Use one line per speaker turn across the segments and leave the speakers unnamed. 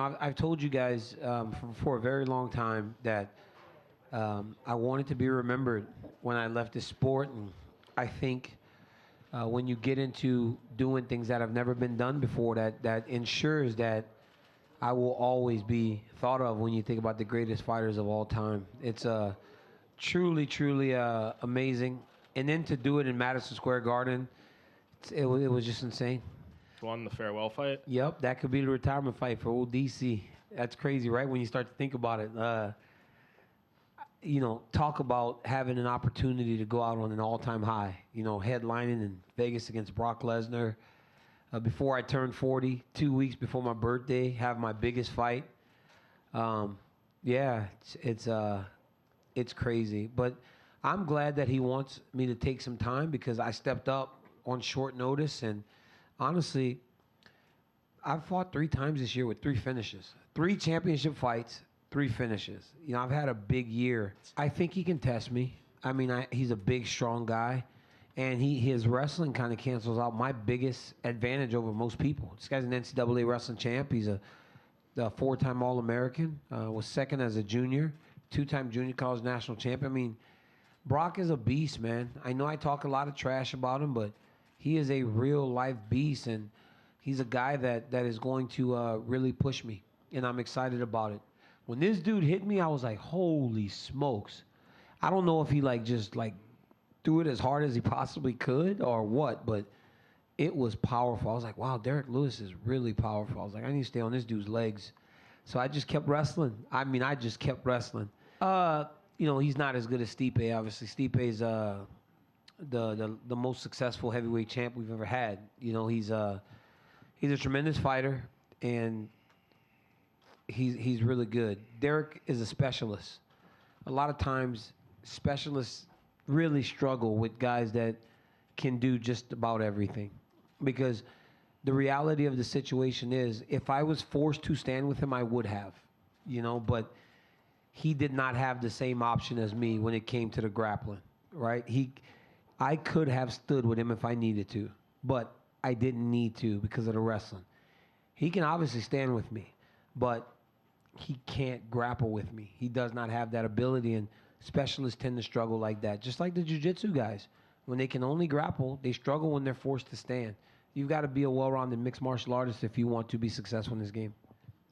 know, I've told you guys for a very long time that I wanted to be remembered when I left this sport, and I think when you get into doing things that have never been done before, that ensures that I will always be thought of when you think about the greatest fighters of all time. It's truly, truly amazing. And then to do it in Madison Square Garden, it was just insane.
Won the farewell fight?
Yep, that could be the retirement fight for old DC. That's crazy, right? When you start to think about it. You know, talk about having an opportunity to go out on an all-time high. You know, headlining in Vegas against Brock Lesnar. Before I turned 40, 2 weeks before my birthday, have my biggest fight. Yeah, it's crazy. But I'm glad that he wants me to take some time because I stepped up on short notice. And honestly, I've fought 3 times this year with 3 finishes. 3 championship fights, 3 finishes. You know, I've had a big year. I think he can test me. I mean, he's a big, strong guy. And his wrestling kind of cancels out my biggest advantage over most people. This guy's an NCAA wrestling champ. He's a 4-time All-American. Was second as a junior. 2-time junior college national champion. I mean, Brock is a beast, man. I know I talk a lot of trash about him, but he is a real-life beast. And he's a guy that is going to really push me. And I'm excited about it. When this dude hit me, I was like, holy smokes. I don't know if he just threw it as hard as he possibly could or what, but it was powerful. I was like, wow, Derrick Lewis is really powerful. I was like, I need to stay on this dude's legs. So I just kept wrestling. I mean, I just kept wrestling. You know, he's not as good as Stipe, obviously. Stipe's the most successful heavyweight champ we've ever had. You know, he's a tremendous fighter, and he's really good. Derrick is a specialist. A lot of times, specialists really struggle with guys that can do just about everything, because the reality of the situation is, if I was forced to stand with him, I would have, you know, but he did not have the same option as me when it came to the grappling, right? I could have stood with him if I needed to, but I didn't need to because of the wrestling. He can obviously stand with me, but he can't grapple with me. He does not have that ability, and specialists tend to struggle like that. Just like the jiu-jitsu guys. When they can only grapple, they struggle when they're forced to stand. You've got to be a well-rounded mixed martial artist if you want to be successful in this game.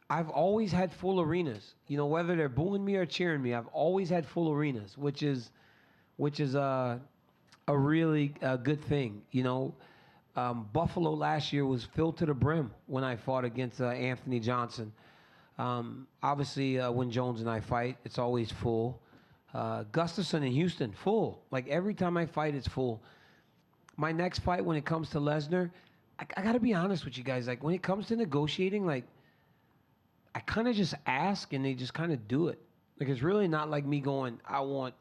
I've always had full arenas. You know, whether they're booing me or cheering me, I've always had full arenas, which is a really good thing. You know, Buffalo last year was filled to the brim when I fought against Anthony Johnson. Obviously, when Jones and I fight, it's always full. Gustafson in Houston, full. Like, every time I fight, it's full. My next fight, when it comes to Lesnar, I got to be honest with you guys. Like, when it comes to negotiating, like, I kind of just ask, and they just kind of do it. Like, it's really not like me going, I want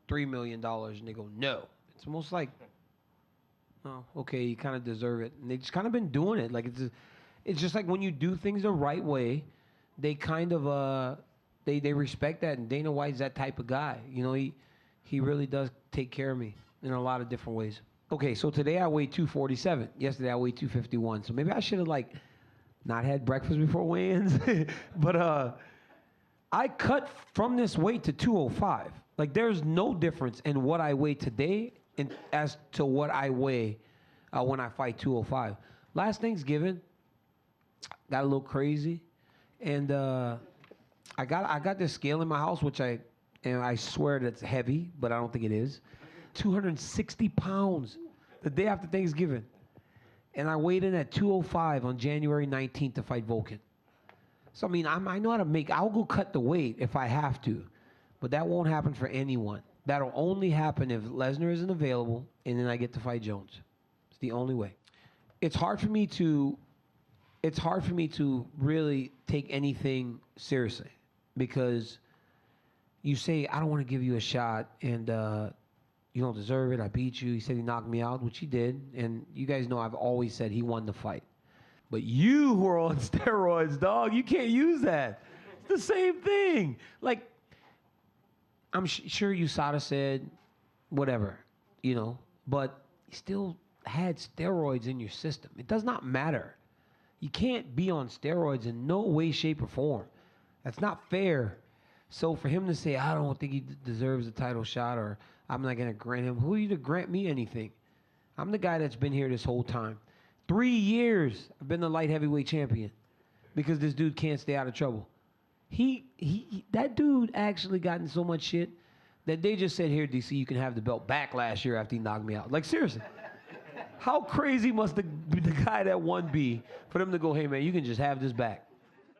$3 million, and they go, no. It's almost like, oh, okay, you kind of deserve it. And they just kind of been doing it. Like, it's just like when you do things the right way, they kind of, they respect that, and Dana White's that type of guy. You know, he really does take care of me in a lot of different ways. Okay, so today I weighed 247. Yesterday I weighed 251. So maybe I should have, not had breakfast before weigh-ins. But I cut from this weight to 205. Like, there's no difference in what I weigh today as to what I weigh when I fight 205. Last Thanksgiving, got a little crazy, and I got this scale in my house, which I swear that's heavy, but I don't think it is. 260 pounds the day after Thanksgiving. And I weighed in at 205 on January 19th to fight Volkan. So, I mean, I know how to I'll go cut the weight if I have to, but that won't happen for anyone. That'll only happen if Lesnar isn't available, and then I get to fight Jones. It's the only way. It's hard for me to really take anything seriously, because you say, I don't want to give you a shot, and you don't deserve it. I beat you. He said he knocked me out, which he did. And you guys know I've always said he won the fight. But you were on steroids, dog. You can't use that. It's the same thing. Like, I'm sure USADA said whatever, you know, but you still had steroids in your system. It does not matter. You can't be on steroids in no way, shape, or form. That's not fair. So for him to say, I don't think he deserves a title shot, or I'm not going to grant him, who are you to grant me anything? I'm the guy that's been here this whole time. 3 years I've been the light heavyweight champion because this dude can't stay out of trouble. That dude actually got in so much shit that they just said, here, DC, you can have the belt back last year after he knocked me out. Like, seriously. How crazy must the guy that won be for them to go, hey, man, you can just have this back?